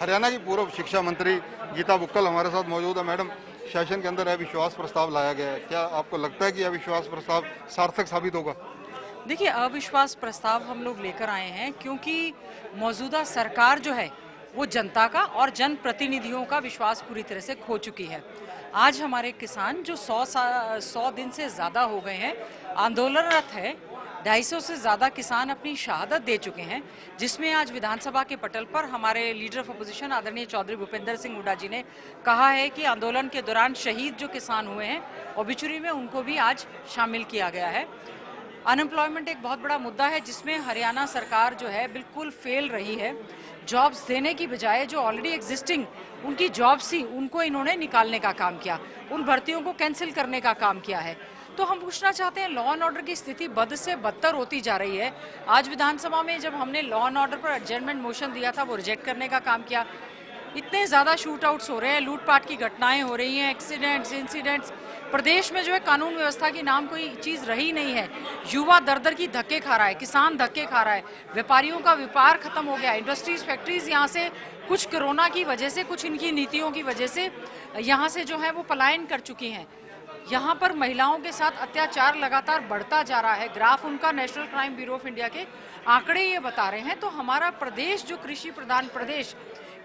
हरियाणा की पूर्व शिक्षा मंत्री गीता बुक्कल हमारे साथ मौजूद है। मैडम, सेशन के अंदर अविश्वास प्रस्ताव लाया गया है, क्या आपको लगता है कि अविश्वास प्रस्ताव सार्थक साबित होगा? देखिए, अविश्वास प्रस्ताव हम लोग लेकर आए हैं क्योंकि मौजूदा सरकार जो है वो जनता का और जनप्रतिनिधियों का विश्वास पूरी तरह से खो चुकी है। आज हमारे किसान जो 100 दिन से ज़्यादा हो गए हैं आंदोलनरत है, 250 से ज़्यादा किसान अपनी शहादत दे चुके हैं, जिसमें आज विधानसभा के पटल पर हमारे लीडर ऑफ अपोजिशन आदरणीय चौधरी भूपेंद्र सिंह हुड्डा जी ने कहा है कि आंदोलन के दौरान शहीद जो किसान हुए हैं ओबिचुरी में उनको भी आज शामिल किया गया है। अनएम्प्लॉयमेंट एक बहुत बड़ा मुद्दा है जिसमें हरियाणा सरकार जो है बिल्कुल फेल रही है। जॉब्स देने की बजाय जो ऑलरेडी एग्जिस्टिंग उनकी जॉब्स थी उनको इन्होंने निकालने का काम किया, उन भर्तियों को कैंसिल करने का काम किया है। तो हम पूछना चाहते हैं, लॉ एंड ऑर्डर की स्थिति बद से बदतर होती जा रही है। आज विधानसभा में जब हमने लॉ एंड ऑर्डर पर एडजर्नमेंट मोशन दिया था वो रिजेक्ट करने का काम किया। इतने ज़्यादा शूट आउट्स हो रहे हैं, लूटपाट की घटनाएं हो रही हैं, एक्सीडेंट्स, इंसिडेंट्स। प्रदेश में जो है कानून व्यवस्था की नाम कोई चीज़ रही नहीं है। युवा दर दर की धक्के खा रहा है, किसान धक्के खा रहा है, व्यापारियों का व्यापार खत्म हो गया, इंडस्ट्रीज फैक्ट्रीज यहाँ से कुछ कोरोना की वजह से, कुछ इनकी नीतियों की वजह से यहाँ से जो है वो पलायन कर चुकी हैं। यहाँ पर महिलाओं के साथ अत्याचार लगातार बढ़ता जा रहा है। ग्राफ उनका national crime bureau of India के आंकड़े ये बता रहे हैं। तो हमारा प्रदेश जो कृषि प्रधान प्रदेश,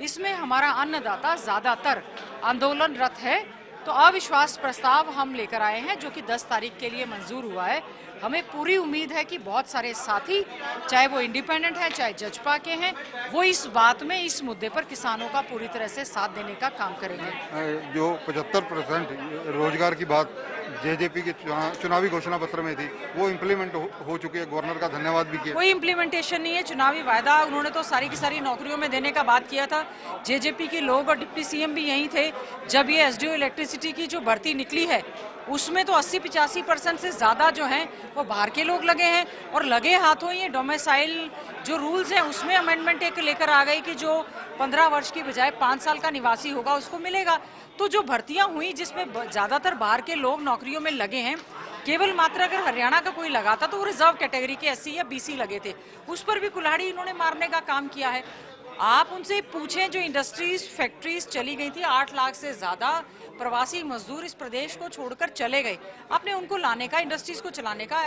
इसमें हमारा अन्नदाता ज़्यादातर आंदोलनरत है। तो अविश्वास प्रस्ताव हम लेकर आए हैं जो कि 10 तारीख के लिए मंजूर हुआ है। हमें पूरी उम्मीद है कि बहुत सारे साथी, चाहे वो इंडिपेंडेंट हैं चाहे जजपा के हैं, वो इस बात में, इस मुद्दे पर किसानों का पूरी तरह से साथ देने का काम करेंगे। जो 75% रोजगार की बात जेजेपी के चुनावी घोषणा पत्र में थी वो इम्प्लीमेंट हो चुकी है, गवर्नर का धन्यवाद भी किया। कोई इम्प्लीमेंटेशन नहीं है। चुनावी वायदा उन्होंने तो सारी की सारी नौकरियों में देने का बात किया था। जेजेपी के लोग और डिप्टी सीएम भी यहीं थे जब ये एसडीओ इलेक्ट्रिसिटी की जो भर्ती निकली है उसमें तो 80-85% से ज़्यादा जो हैं वो बाहर के लोग लगे हैं। और लगे हाथों ये डोमिसाइल जो रूल्स हैं उसमें अमेंडमेंट एक लेकर आ गई कि जो 15 वर्ष की बजाय 5 साल का निवासी होगा उसको मिलेगा। तो जो भर्तियां हुई जिसमें ज़्यादातर बाहर के लोग नौकरियों में लगे हैं, केवल मात्र अगर हरियाणा का कोई लगा था तो वो रिजर्व कैटेगरी के एससी या बीसी लगे थे, उस पर भी कुल्हाड़ी इन्होंने मारने का काम किया है। आप उनसे पूछें, जो इंडस्ट्रीज फैक्ट्रीज चली गई थी, 8 लाख से ज़्यादा प्रवासी मजदूर इस प्रदेश को छोड़कर चले गए। आपने उनको लाने का, इंडस्ट्रीज को चलाने का,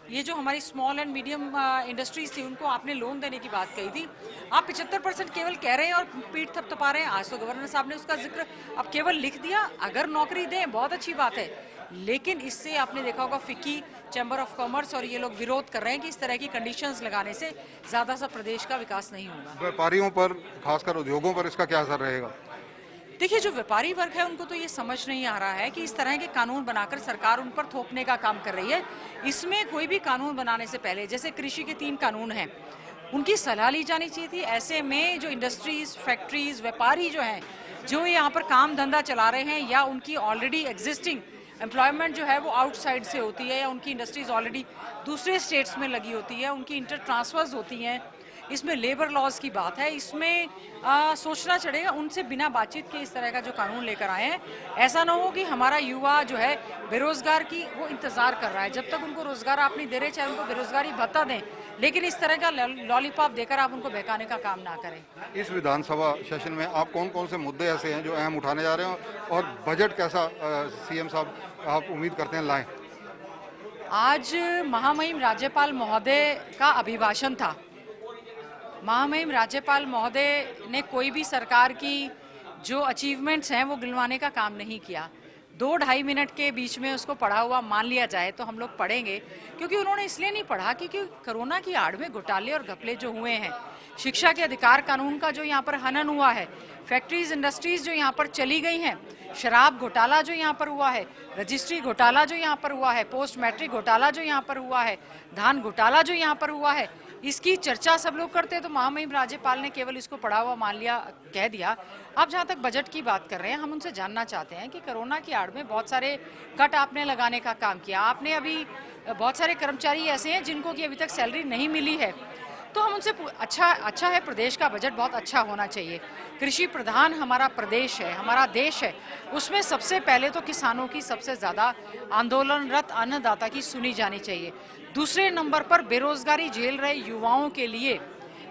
ये जो हमारी स्मॉल एंड मीडियम इंडस्ट्रीज थी उनको आपने लोन देने की बात कही थी। आप 75% केवल कह रहे हैं और पीठ थपथपा रहे हैं। आज तो गवर्नर साहब ने उसका जिक्र अब केवल लिख दिया। अगर नौकरी दें बहुत अच्छी बात है, लेकिन इससे आपने देखा होगा फिक्की, चैम्बर ऑफ कॉमर्स और ये लोग विरोध कर रहे हैं कि इस तरह की कंडीशंस लगाने से ज़्यादा सा प्रदेश का विकास नहीं होगा। व्यापारियों पर, खासकर उद्योगों पर इसका क्या असर रहेगा? देखिए, जो व्यापारी वर्ग है उनको तो ये समझ नहीं आ रहा है कि इस तरह के कानून बनाकर सरकार उन पर थोपने का काम कर रही है। इसमें कोई भी कानून बनाने से पहले, जैसे कृषि के 3 कानून हैं, उनकी सलाह ली जानी चाहिए थी। ऐसे में जो इंडस्ट्रीज, फैक्ट्रीज, व्यापारी जो हैं, जो यहाँ पर काम धंधा चला रहे हैं या उनकी ऑलरेडी एग्जिस्टिंग एम्प्लॉयमेंट जो है वो आउटसाइड से होती है या उनकी इंडस्ट्रीज ऑलरेडी दूसरे स्टेट्स में लगी होती है, उनकी इंटर ट्रांसफर्स होती हैं, इसमें लेबर लॉज की बात है, इसमें सोचना चढ़ेगा। उनसे बिना बातचीत के इस तरह का जो कानून लेकर आए हैं, ऐसा ना हो कि हमारा युवा जो है बेरोजगार की वो इंतजार कर रहा है। जब तक उनको रोजगार आप नहीं दे रहे, चाहे उनको बेरोजगारी भत्ता दें, लेकिन इस तरह का लॉलीपॉप देकर आप उनको बहकाने का काम ना करें। इस विधानसभा सेशन में आप कौन कौन से मुद्दे ऐसे हैं जो अहम उठाने जा रहे हैं और बजट कैसा सीएम साहब आप उम्मीद करते हैं लाएं? आज महामहिम राज्यपाल महोदय का अभिभाषण था। महामहिम राज्यपाल महोदय ने कोई भी सरकार की जो अचीवमेंट्स हैं वो गिनवाने का काम नहीं किया। 2-2.5 मिनट के बीच में उसको पढ़ा हुआ मान लिया जाए तो हम लोग पढ़ेंगे, क्योंकि उन्होंने इसलिए नहीं पढ़ा क्योंकि कोरोना की आड़ में घोटाले और घपले जो हुए हैं, शिक्षा के अधिकार कानून का जो यहाँ पर हनन हुआ है, फैक्ट्रीज इंडस्ट्रीज जो यहाँ पर चली गई हैं, शराब घोटाला जो यहाँ पर हुआ है, रजिस्ट्री घोटाला जो यहाँ पर हुआ है, पोस्ट मैट्रिक घोटाला जो यहाँ पर हुआ है, धान घोटाला जो यहाँ पर हुआ है, इसकी चर्चा सब लोग करते हैं। तो महामहिम राज्यपाल ने केवल इसको पढ़ा हुआ मान लिया, कह दिया। अब जहाँ तक बजट की बात कर रहे हैं, हम उनसे जानना चाहते हैं कि कोरोना की आड़ में बहुत सारे कट आपने लगाने का काम किया। आपने अभी बहुत सारे कर्मचारी ऐसे हैं जिनको कि अभी तक सैलरी नहीं मिली है, तो हम उनसे अच्छा है, प्रदेश का बजट बहुत अच्छा होना चाहिए। कृषि प्रधान हमारा प्रदेश है, हमारा देश है, उसमें सबसे पहले तो किसानों की सबसे ज़्यादा आंदोलनरत अन्नदाता की सुनी जानी चाहिए। दूसरे नंबर पर बेरोजगारी झेल रहे युवाओं के लिए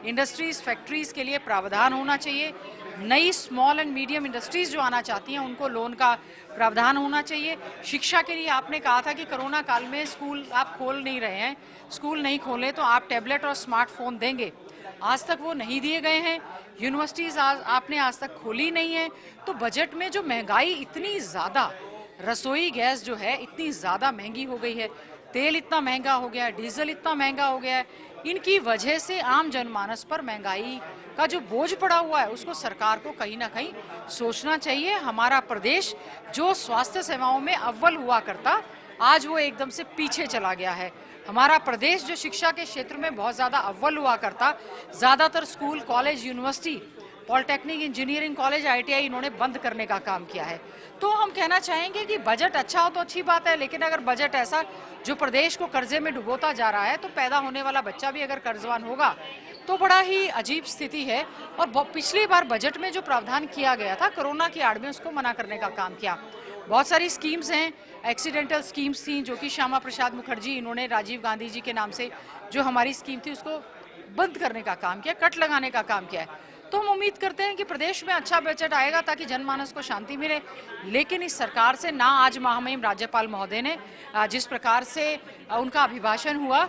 इंडस्ट्रीज फैक्ट्रीज के लिए प्रावधान होना चाहिए। नई स्मॉल एंड मीडियम इंडस्ट्रीज जो आना चाहती हैं उनको लोन का प्रावधान होना चाहिए। शिक्षा के लिए आपने कहा था कि कोरोना काल में स्कूल आप खोल नहीं रहे हैं, स्कूल नहीं खोले तो आप टैबलेट और स्मार्टफोन देंगे, आज तक वो नहीं दिए गए हैं। यूनिवर्सिटीज़ आपने आज तक खोली नहीं है। तो बजट में जो महंगाई इतनी ज़्यादा, रसोई गैस जो है इतनी ज़्यादा महंगी हो गई है, तेल इतना महंगा हो गया है, डीजल इतना महंगा हो गया है, इनकी वजह से आम जनमानस पर महंगाई का जो बोझ पड़ा हुआ है उसको सरकार को कहीं ना कहीं सोचना चाहिए। हमारा प्रदेश जो स्वास्थ्य सेवाओं में अव्वल हुआ करता, आज वो एकदम से पीछे चला गया है। हमारा प्रदेश जो शिक्षा के क्षेत्र में बहुत ज़्यादा अव्वल हुआ करता, ज़्यादातर school, college, university, polytechnic, engineering college, ITI इन्होंने बंद करने का काम किया है। तो हम कहना चाहेंगे कि बजट अच्छा हो तो अच्छी बात है, लेकिन अगर बजट ऐसा जो प्रदेश को कर्जे में डुबोता जा रहा है, तो पैदा होने वाला बच्चा भी अगर कर्जवान होगा तो बड़ा ही अजीब स्थिति है। और पिछली बार बजट में जो प्रावधान किया गया था कोरोना की आड़ में, उसको मना करने का काम किया। बहुत सारी स्कीम्स हैं, एक्सीडेंटल स्कीम्स थी जो कि श्यामा प्रसाद मुखर्जी इन्होंने राजीव गांधी जी के नाम से जो हमारी स्कीम थी उसको बंद करने का काम किया, कट लगाने का काम किया है। तो हम उम्मीद करते हैं कि प्रदेश में अच्छा बजट आएगा ताकि जनमानस को शांति मिले। लेकिन इस सरकार से ना आज महामहिम राज्यपाल महोदय ने जिस प्रकार से उनका अभिभाषण हुआ,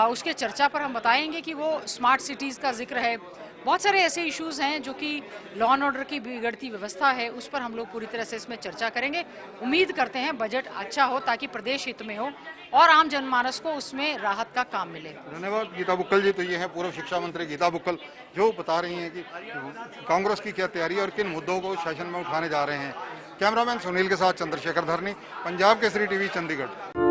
उसके चर्चा पर हम बताएंगे कि वो स्मार्ट सिटीज़ का जिक्र है, बहुत सारे ऐसे इश्यूज हैं जो कि लॉ एंड ऑर्डर की बिगड़ती व्यवस्था है, उस पर हम लोग पूरी तरह से इसमें चर्चा करेंगे। उम्मीद करते हैं बजट अच्छा हो ताकि प्रदेश हित में हो और आम जनमानस को उसमें राहत का काम मिले। धन्यवाद गीता बुक्कल जी। तो ये हैं पूर्व शिक्षा मंत्री गीता बुक्कल, जो बता रही हैं कि कांग्रेस की क्या तैयारी और किन मुद्दों को सेशन में उठाने जा रहे हैं। कैमरामैन सुनील के साथ चंद्रशेखर धरनी, पंजाब केसरी टीवी, चंडीगढ़।